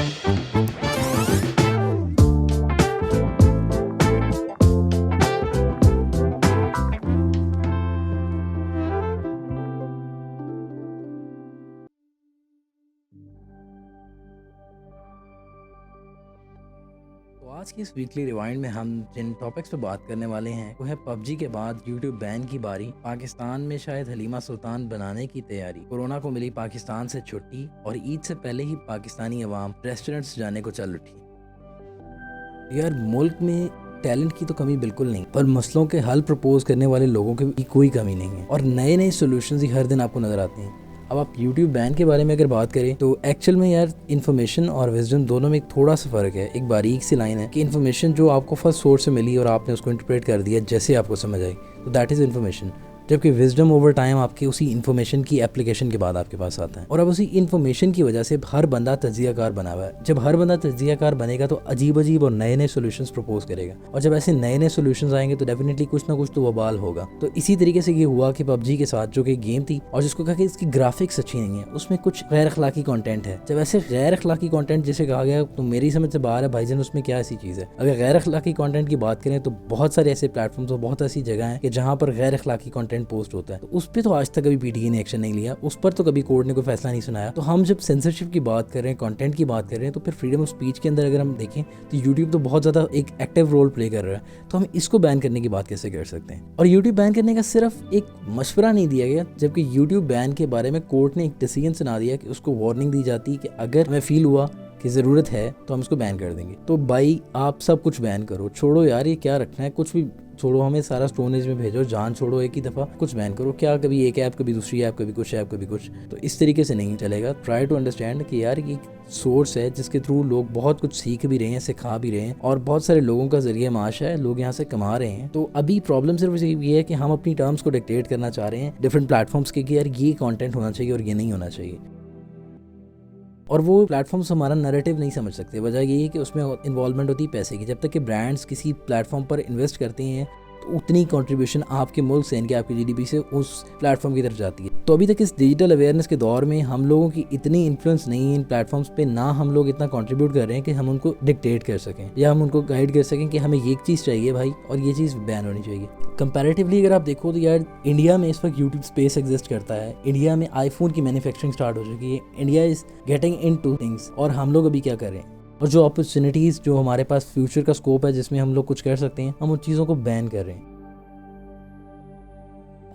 तो आज की इस वीकली रिवाइंड में हम जिन टॉपिक्स पे बात करने वाले हैं वो है पबजी के बाद यूट्यूब बैन की बारी, पाकिस्तान में शायद हलीमा सुल्तान बनाने की तैयारी, कोरोना को मिली पाकिस्तान से छुट्टी और ईद से पहले ही पाकिस्तानी अवाम रेस्टोरेंट्स जाने को चल उठी। यार मुल्क में टैलेंट की तो कमी बिल्कुल नहीं, पर मसलों के हल प्रपोज करने वाले लोगों की भी कोई कमी नहीं है और नए नए सोल्यूशन ही हर दिन आपको नजर आते हैं। अब आप YouTube बैन के बारे में अगर बात करें तो एक्चुअल में यार इन्फॉर्मेशन और विजडम दोनों में एक थोड़ा सा फ़र्क है। एक बारीक सी लाइन है कि इन्फॉर्मेशन जो आपको फर्स्ट सोर्स से मिली और आपने उसको इंटरप्रेट कर दिया जैसे आपको समझ आई, तो दैट इज़ इन्फॉर्मेशन। जबकि विजडम ओवर टाइम आपके उसी इन्फॉर्मेशन की एप्लीकेशन के बाद आपके पास आता है और अब उसी इन्फॉर्मेशन की वजह से हर बंदा तज्जियाकार बना हुआ है। जब हर बंदा तज्जियाकार बनेगा तो अजीब अजीब और नए नए सोल्यूशंस प्रपोज करेगा और जब ऐसे नए नए सोल्यूशंस आएंगे तो डेफिनेटली कुछ ना कुछ तो वबाल होगा। तो इसी तरीके से ये हुआ कि पबजी के साथ जो कि गेम थी और जिसको कहा कि इसकी ग्राफिक्स अच्छी नहीं है, उसमें कुछ गैर अखलाकी कंटेंट है। जब ऐसे गैर अखलाकी कंटेंट जिसे कहा गया तो मेरी समझ से बाहर है भाईजान उसमें क्या ऐसी चीज़ है। अगर गैर अखलाकी कंटेंट की बात करें तो बहुत सारे ऐसे प्लेटफॉर्म्स और बहुत ऐसी जगह हैं कि जहाँ पर गैर अखलाकी कंटेंट पोस्ट होता है, उस पर तो आज तक कभी पीटीए ने एक्शन नहीं लिया, उस पर तो कभी कोर्ट ने कोई फैसला नहीं सुनाया। तो हम जब सेंसरशिप की बात कर रहे हैं, कंटेंट की बात कर रहे हैं, तो फिर फ्रीडम ऑफ स्पीच के अंदर अगर हम देखें तो यूट्यूब तो बहुत ज़्यादा एक एक्टिव रोल प्ले कर रहा है। तो हम इसको बैन करने की बात कैसे कर सकते हैं? और यूट्यूब बैन करने का सिर्फ एक मशवरा नहीं दिया गया, जबकि यूट्यूब बैन के बारे में कोर्ट ने एक डिसीजन सुना दिया कि उसको वार्निंग दी जाती है कि अगर हमें फील हुआ कि ज़रूरत है तो हम इसको बैन कर देंगे। तो भाई आप सब कुछ बैन करो, छोड़ो यार ये क्या रखना है, कुछ भी छोड़ो, हमें सारा स्टोन एज में भेजो, जान छोड़ो एक ही दफ़ा, कुछ बैन करो। क्या कभी एक ऐप कभी दूसरी ऐप, कभी कुछ ऐप कभी कुछ, तो इस तरीके से नहीं चलेगा। ट्राई टू अंडरस्टैंड कि यार ये सोर्स है जिसके थ्रू लोग बहुत कुछ सीख भी रहे हैं, सिखा भी रहे हैं और बहुत सारे लोगों का जरिए माश है, लोग यहाँ से कमा रहे हैं। तो अभी प्रॉब्लम सिर्फ ये है कि हम अपनी टर्म्स को डिक्टेट करना चाह रहे हैं डिफरेंट प्लेटफॉर्म्स के कि यार ये कॉन्टेंट होना चाहिए और ये नहीं होना चाहिए, और वो प्लेटफॉर्म्स हमारा नैरेटिव नहीं समझ सकते। वजह यही है कि उसमें इन्वॉल्वमेंट होती है पैसे की। जब तक कि ब्रांड्स किसी प्लेटफॉर्म पर इन्वेस्ट करते हैं तो उतनी कंट्रीब्यूशन आपके मुल्क से यानी कि आपकी जीडीपी से उस प्लेटफॉर्म की तरफ जाती है। तो अभी तक इस डिजिटल अवेयरनेस के दौर में हम लोगों की इतनी इन्फ्लुएंस नहीं है इन प्लेटफॉर्म्स पे, ना हम लोग इतना कंट्रीब्यूट कर रहे हैं कि हम उनको डिक्टेट कर सकें या हम उनको गाइड कर सकें कि हमें ये चीज़ चाहिए भाई और ये चीज़ बैन होनी चाहिए। कंपैरेटिवली अगर आप देखो तो यार इंडिया में इस वक्त यूट्यूब स्पेस एग्जिस्ट करता है, इंडिया में आईफोन की मैन्युफैक्चरिंग स्टार्ट हो चुकी है, India is getting in two things, और हम लोग अभी क्या कर रहे हैं? और जो अपॉर्चुनिटीज़ जो हमारे पास फ्यूचर का स्कोप है जिसमें हम लोग कुछ कर सकते हैं, हम उन चीज़ों को बैन कर रहे हैं।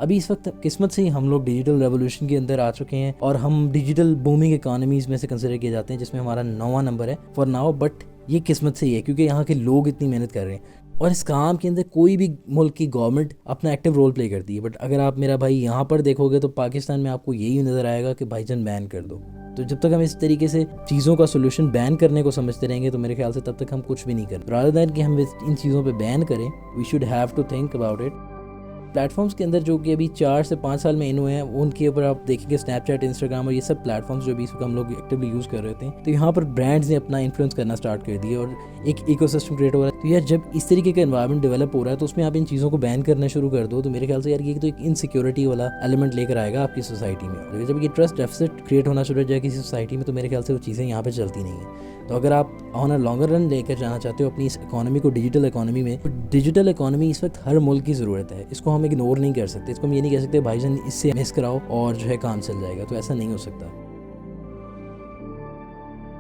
अभी इस वक्त किस्मत से ही हम लोग डिजिटल रेवोल्यूशन के अंदर आ चुके हैं और हम डिजिटल बूमिंग इकोनॉमीज़ में से कंसिडर किए जाते हैं, जिसमें हमारा 9वां नंबर है फॉर नाउ। बट ये किस्मत से ही है क्योंकि यहाँ के लोग इतनी मेहनत कर रहे हैं और इस काम के अंदर कोई भी मुल्क की गवर्नमेंट अपना एक्टिव रोल प्ले करती है। बट अगर आप मेरा भाई यहाँ पर देखोगे तो पाकिस्तान में आपको यही नज़र आएगा कि भाईजान बैन कर दो। तो जब तक हम इस तरीके से चीज़ों का सोल्यूशन बैन करने को समझते रहेंगे तो मेरे ख्याल से तब तक हम कुछ भी नहीं करें। रादर दैन कि हम इन चीज़ों पे बैन करें, we should have to think about it. Platforms के अंदर जो कि अभी 4 से 5 साल में इन हुए हैं, उनके ऊपर आप देखेंगे स्नैपचैट, इंस्टाग्राम और ये सब प्लेटफॉर्म्स जो भी इसको हम लोग एक्टिवली यूज़ कर रहे थे, तो यहाँ पर ब्रांड्स ने अपना इन्फ्लुएंस करना स्टार्ट कर दिया और एक इकोसिस्टम क्रिएट हो रहा है। तो यार जब इस तरीके का एनवायरनमेंट डेवलप हो रहा है तो उसमें आप इन चीज़ों को बैन करना शुरू कर दो तो मेरे ख्याल से यार ये तो एक इनसिक्योरिटी वाला एलिमेंट लेकर आएगा आपकी सोसाइटी में। और जब ये ट्रस्ट डेफिसिट क्रिएट होना शुरू हो जाए किसी सोसाइटी में तो मेरे ख्याल से वो चीज़ें यहाँ पर चलती नहीं है। तो अगर आप ऑन अ लॉन्गर रन लेकर जाना चाहते हो अपनी इस इकोनॉमी को डिजिटल इकोनॉमी में, तो डिजिटल इकोनॉमी इस वक्त हर मुल्क की ज़रूरत है, इसको हम इग्नोर नहीं कर सकते। इसको हम ये नहीं कह सकते भाईजान इससे मिस कराओ और जो है काम चल जाएगा, तो ऐसा नहीं हो सकता।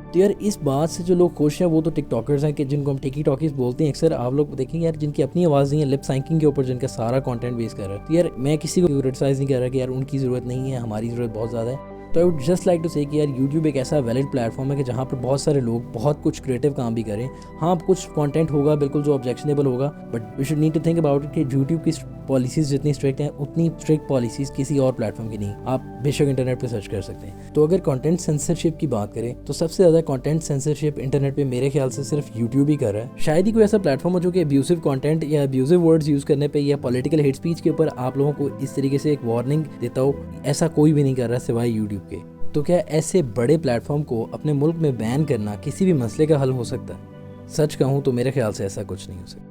तो यार इस बात से जो लोग खुश हैं वो तो टिकटॉकर्स हैं कि जिनको हम टिकी टॉकीज बोलते हैं अक्सर। आप लोग देखेंगे यार जिनकी अपनी आवाज़ नहीं है, लिप साइंकिंग के ऊपर जिनका सारा कंटेंट बेस कर रहा है। तो यार मैं किसी को क्रिटिसाइज नहीं कर रहा कि यार उनकी ज़रूरत नहीं है, हमारी ज़रूरत बहुत ज़्यादा है। तो I would just like to say कि यार यूट्यूब एक ऐसा वैलिड प्लेटफॉर्म है कि जहाँ पर बहुत सारे लोग बहुत कुछ क्रिएटिव काम भी करें। हाँ कुछ कंटेंट होगा बिल्कुल जो ऑब्जेक्शनेबल होगा, but we should need to think about it कि यूट्यूब की पॉलिसीज़ जितनी स्ट्रिक्ट हैं उतनी स्ट्रिक्ट पॉलिसीज़ किसी और प्लेटफॉर्म की नहीं। आप बेशक इंटरनेट पर सर्च कर सकते हैं। तो अगर कंटेंट सेंसरशिप की बात करें तो सबसे ज़्यादा कंटेंट सेंसरशिप इंटरनेट पे मेरे ख्याल से सिर्फ यूट्यूब ही कर रहा है। शायद ही कोई ऐसा प्लेटफॉर्म हो जो कि अब्यूसिव कंटेंट या अब्यूसिव वर्ड्स यूज़ करने पे या पॉलिटिकल हेट स्पीच के ऊपर आप लोगों को इस तरीके से एक वार्निंग देता हो, ऐसा कोई भी नहीं कर रहा सिवाय यूट्यूब के। तो क्या ऐसे बड़े प्लेटफॉर्म को अपने मुल्क में बैन करना किसी भी मसले का हल हो सकता है? सच कहूँ तो मेरे ख्याल से ऐसा कुछ नहीं हो सकता।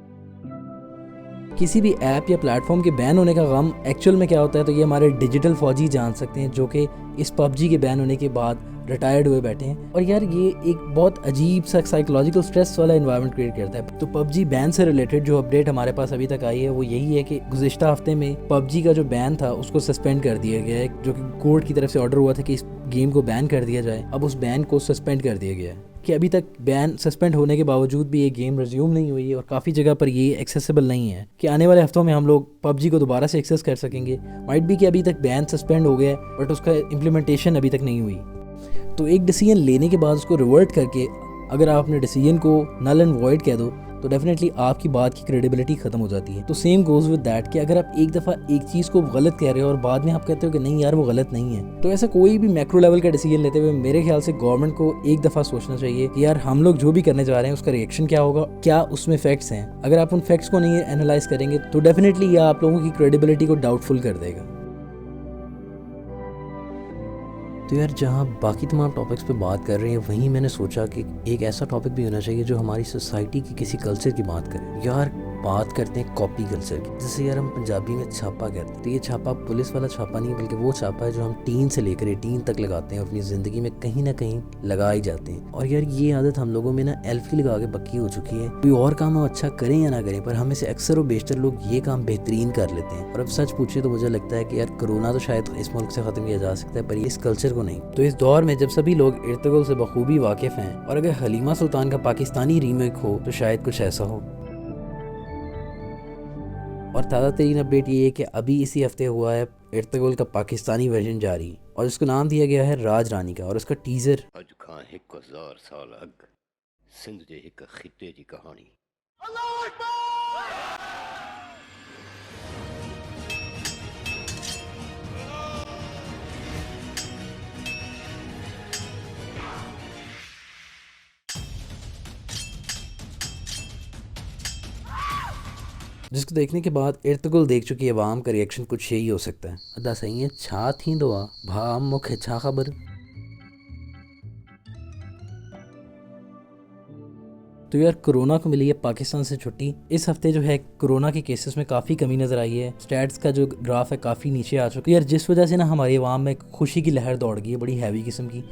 किसी भी ऐप या प्लेटफॉर्म के बैन होने का गम एक्चुअल में क्या होता है तो ये हमारे डिजिटल फौजी जान सकते हैं जो कि इस पबजी के बैन होने के बाद रिटायर्ड हुए बैठे हैं। और यार ये एक बहुत अजीब सा साइकोलॉजिकल स्ट्रेस वाला एनवायरनमेंट क्रिएट करता है। तो पबजी बैन से रिलेटेड जो अपडेट हमारे पास अभी तक आई है वो यही है कि गुज़िश्ता हफ्ते में पबजी का जो बैन था उसको सस्पेंड कर दिया गया है, जो कि कोर्ट की तरफ से ऑर्डर हुआ था कि इस गेम को बैन कर दिया जाए। अब उस बैन को सस्पेंड कर दिया गया है कि अभी तक बैन सस्पेंड होने के बावजूद भी ये गेम रिज्यूम नहीं हुई है और काफ़ी जगह पर ये एक्सेसिबल नहीं है कि आने वाले हफ्तों में हम लोग पबजी को दोबारा से एक्सेस कर सकेंगे। माइट भी कि अभी तक बैन सस्पेंड हो गया है बट उसका इम्प्लीमेंटेशन अभी तक नहीं हुई। तो एक डिसीजन लेने के बाद उसको रिवर्ट करके अगर आप अपने डिसीजन को नल एंड वॉइड कह दो तो डेफिनेटली आपकी बात की क्रेडिबिलिटी खत्म हो जाती है। तो सेम गोज विद दैट कि अगर आप एक दफ़ा एक चीज़ को गलत कह रहे हो और बाद में आप कहते हो कि नहीं यार वो गलत नहीं है, तो ऐसा कोई भी मैक्रो लेवल का डिसीजन लेते हुए मेरे ख्याल से गवर्नमेंट को एक दफ़ा सोचना चाहिए कि यार हम लोग जो भी करने जा रहे हैं उसका रिएक्शन क्या होगा, क्या उसमें फैक्ट्स हैं। अगर आप उन फैक्ट्स को नहीं एनालाइज करेंगे तो डेफिनेटली यह आप लोगों की क्रेडिबिलिटी को डाउटफुल कर देगा। तो यार जहाँ बाकी तमाम टॉपिक्स पे बात कर रहे हैं वहीं मैंने सोचा कि एक ऐसा टॉपिक भी होना चाहिए जो हमारी सोसाइटी की किसी कल्चर की बात करे। यार बात करते हैं कॉपी कल्चर की। जैसे यार हम पंजाबी में छापा कहते हैं, तो ये छापा पुलिस वाला छापा नहीं बल्कि वो छापा है जो हम टीन से लेकर 18 तक लगाते हैं, अपनी ज़िंदगी में कहीं ना कहीं लगा ही जाते हैं। और यार ये आदत हम लोगों में ना एल्फी लगा के पक्की हो चुकी है। कोई और काम हम अच्छा करें या ना करें पर हमें से अक्सर और बेशतर लोग ये काम बेहतरीन कर लेते हैं। और अब सच पूछे तो मुझे लगता है कि यार कोरोना तो शायद इस मुल्क से ख़त्म किया जा सकता है पर इस कल्चर को नहीं। तो इस दौर में जब सभी लोग इर्तुगरुल से बखूबी वाकिफ़ हैं और अगर हलीमा सुल्तान का पाकिस्तानी रीमेक हो तो शायद कुछ ऐसा हो। और ताज़ा तरीन अपडेट ये है कि अभी इसी हफ्ते हुआ है इर्तुगरुल का पाकिस्तानी वर्जन जारी और उसको नाम दिया गया है राज रानी का। और उसका टीज़र कहानी जिसको देखने के बाद इर्तुगरुल देख चुकी अवाम का रिएक्शन कुछ यही हो सकता है। अदा सही है छा थी दुआ भा मुख छा खबर। तो यार कोरोना को मिली है पाकिस्तान से छुट्टी। इस हफ्ते जो है कोरोना के केसेस में काफ़ी कमी नज़र आई है। स्टैट्स का जो ग्राफ है काफ़ी नीचे आ चुका है यार, जिस वजह से ना हमारी अवाम में खुशी की लहर दौड़ गई है बड़ी हैवी किस्म की।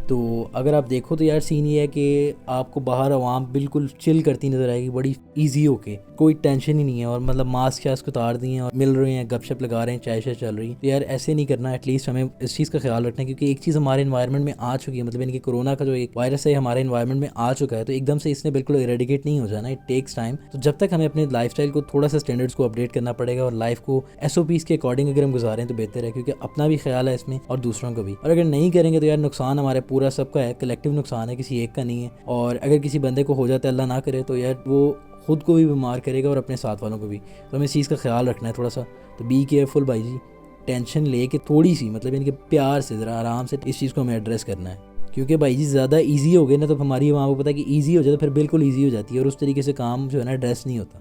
तो अगर आप देखो तो यार सीन ये है कि आपको बाहर अवाम बिल्कुल चिल करती नज़र आएगी बड़ी ईजी होके, कोई टेंशन ही नहीं है और मतलब मास्क शास्क उतार दिए हैं और मिल रहे हैं, गपशप लगा रहे हैं, चाय शाय चल रही है। तो यार ऐसे नहीं करना, एटलीस्ट हमें इस चीज़ का ख्याल रखना है क्योंकि एक चीज़ हमारे इन्वायरमेंट में आ चुकी है, मतलब इनके कोरोना का जो एक वायरस है हमारे इन्वायरमेंट में आ चुका है तो एकदम से इसने बिल्कुल इरेडिकेट नहीं हो जाना, इट टेक्स टाइम। तो जब तक हमें अपने लाइफस्टाइल को थोड़ा सा स्टैंडर्ड्स को अपडेट करना पड़ेगा और लाइफ को SOPs के अकॉर्डिंग अगर हम गुजारें तो बेहतर है क्योंकि अपना भी ख्याल है इसमें और दूसरों का भी। और अगर नहीं करेंगे तो यार नुकसान हमारे पूरा सबका है, कलेक्टिव नुकसान है, किसी एक का नहीं है। और अगर किसी बंदे को हो जाता है अल्लाह ना करे तो यार वो खुद को भी बीमार करेगा और अपने साथ वालों को भी। तो हमें इस चीज़ का ख्याल रखना है थोड़ा सा। तो बी केयरफुल भाई जी, टेंशन ले के थोड़ी सी मतलब इनके प्यार से ज़रा आराम से इस चीज़ को हमें एड्रेस करना है क्योंकि भाई जी ज़्यादा इजी हो गए ना तो हमारी वहाँ को पता है कि इजी हो जाए तो फिर बिल्कुल इजी हो जाती है और उस तरीके से काम जो है ना एड्रेस नहीं होता।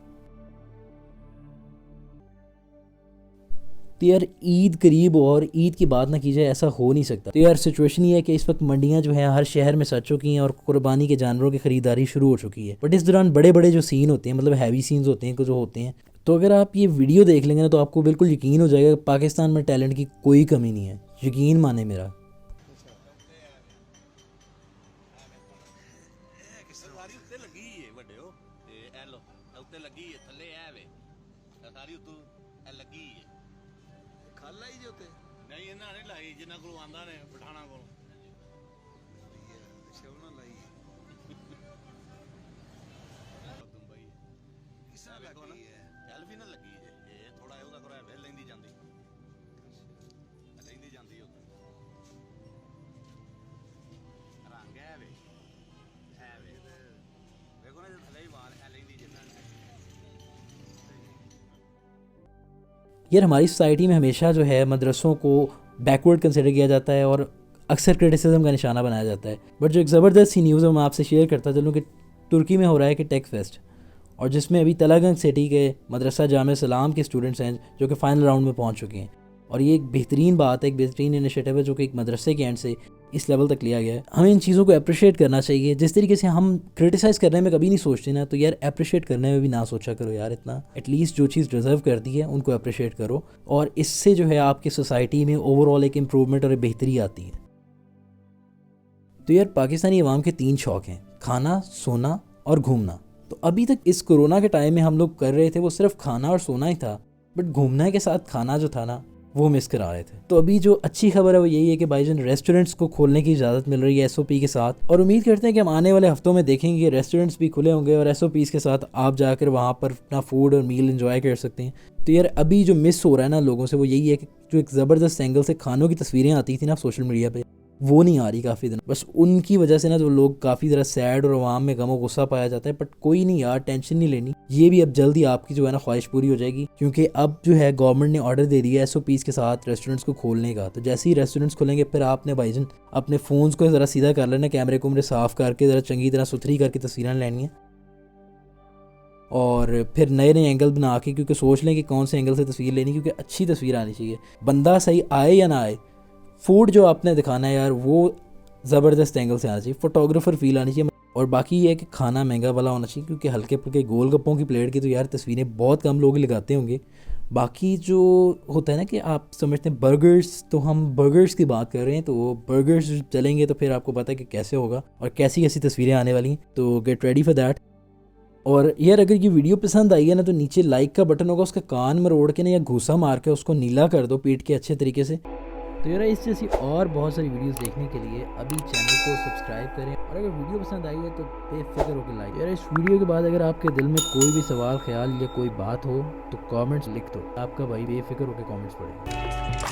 तो यार ईद करीब और ईद की बात ना की जाए ऐसा हो नहीं सकता। तो यार सिचुएशन ये है कि इस वक्त मंडियां जो है हर शहर में सज चुकी हैं और कुर्बानी के जानवरों की खरीदारी शुरू हो चुकी है। बट इस दौरान बड़े बड़े जो सीन होते हैं मतलब हैवी सीन्स होते हैं जो होते हैं, तो अगर आप ये वीडियो देख लेंगे ना तो आपको बिल्कुल यकीन हो जाएगा पाकिस्तान में टैलेंट की कोई कमी नहीं है, यकीन माने मेरा। यार हमारी सोसाइटी में हमेशा जो है मदरसों को बैकवर्ड कंसिडर किया जाता है और अक्सर क्रिटिसिज्म का निशाना बनाया जाता है। बट जो एक ज़बरदस्त सी न्यूज़ है मैं आपसे शेयर करता चलूँ कि तुर्की में हो रहा है कि टेक फेस्ट, और जिसमें अभी तलागंज सिटी के मदरसा जामे सलाम के स्टूडेंट्स हैं जो कि फ़ाइनल राउंड में पहुंच चुके हैं। और ये एक बेहतरीन बात है, एक बेहतरीन इनिशिएटिव है जो कि एक मदरसे के एंड से इस लेवल तक लिया गया है। हमें इन चीज़ों को अप्रिशिएट करना चाहिए। जिस तरीके से हम क्रिटिसाइज़ करने में कभी नहीं सोचते ना, तो यार अप्रिशिएट करने में भी ना सोचा करो यार इतना। एटलीस्ट जो चीज़ डिज़र्व करती है उनको अप्रिशिएट करो, और इससे जो है आपकी सोसाइटी में ओवरऑल एक इम्प्रूवमेंट और बेहतरी आती है। तो यार पाकिस्तानी अवाम के 3 शौक़ हैं, खाना, सोना और घूमना। तो अभी तक इस कोरोना के टाइम में हम लोग कर रहे थे वो सिर्फ खाना और सोना ही था, बट घूमने के साथ खाना जो था ना वो मिस करा रहे थे। तो अभी जो अच्छी खबर है वो यही है कि भाईजान रेस्टोरेंट्स को खोलने की इजाज़त मिल रही है SOP के साथ, और उम्मीद करते हैं कि हम आने वाले हफ्तों में देखेंगे कि रेस्टोरेंट्स भी खुले होंगे और SOPs के साथ आप जाकर वहाँ पर अपना फूड और मील एंजॉय कर सकते हैं। तो यार अभी जो मिस हो रहा है ना लोगों से वो यही है कि जो एक ज़बरदस्त एंगल से खानों की तस्वीरें आती थी ना सोशल मीडिया पे, वो नहीं आ रही काफ़ी दिन। बस उनकी वजह से ना जो लोग काफ़ी ज़रा सैड और आवाम में गम और गुस्सा पाया जाता है। बट कोई नहीं यार, टेंशन नहीं लेनी, ये भी अब जल्दी आपकी जो है ना ख्वाहिश पूरी हो जाएगी, क्योंकि अब जो है गवर्नमेंट ने ऑर्डर दे दिया SOPs के साथ रेस्टोरेंट्स को खोलने का। तो जैसे ही रेस्टोरेंट्स खोलेंगे फिर आपने भाईजान अपने फ़ोन्स को ज़रा सीधा कर लेना, कैमरे को साफ़ करके ज़रा चंगी तरह सुथरी करके तस्वीरें लेनी है, और फिर नए नए एंगल बना के, क्योंकि सोच लें कि कौन से एंगल से तस्वीर लेनी, क्योंकि अच्छी तस्वीर आनी चाहिए। बंदा सही आए या ना आए, फूड जो आपने दिखाना है यार वो ज़बरदस्त एंगल से आना चाहिए, फोटोग्राफर फील आनी चाहिए। और बाकी ये है कि खाना महंगा वाला होना चाहिए, क्योंकि हल्के फुल्के गोलगप्पों की प्लेट की तो यार तस्वीरें बहुत कम लोग ही लगाते होंगे। बाकी जो होता है ना कि आप समझते हैं बर्गर्स, तो हम बर्गर्स की बात कर रहे हैं, तो बर्गर्स चलेंगे तो फिर आपको पता है कि कैसे होगा और कैसी कैसी तस्वीरें आने वाली हैं। तो गेट रेडी फॉर दैट। और यार अगर ये वीडियो पसंद आई है ना, तो नीचे लाइक का बटन होगा, उसका कान मरोड़ के ना या घूसा मार के उसको नीला कर दो पीट के अच्छे तरीके से। तो यार इस जैसी और बहुत सारी वीडियोस देखने के लिए अभी चैनल को सब्सक्राइब करें, और अगर वीडियो पसंद आई है तो बेफिक्र होकर लाइक। यार इस वीडियो के बाद अगर आपके दिल में कोई भी सवाल, ख्याल या कोई बात हो तो कमेंट्स लिख दो, आपका भाई बेफिक्र होकर कमेंट्स पढ़ेगा।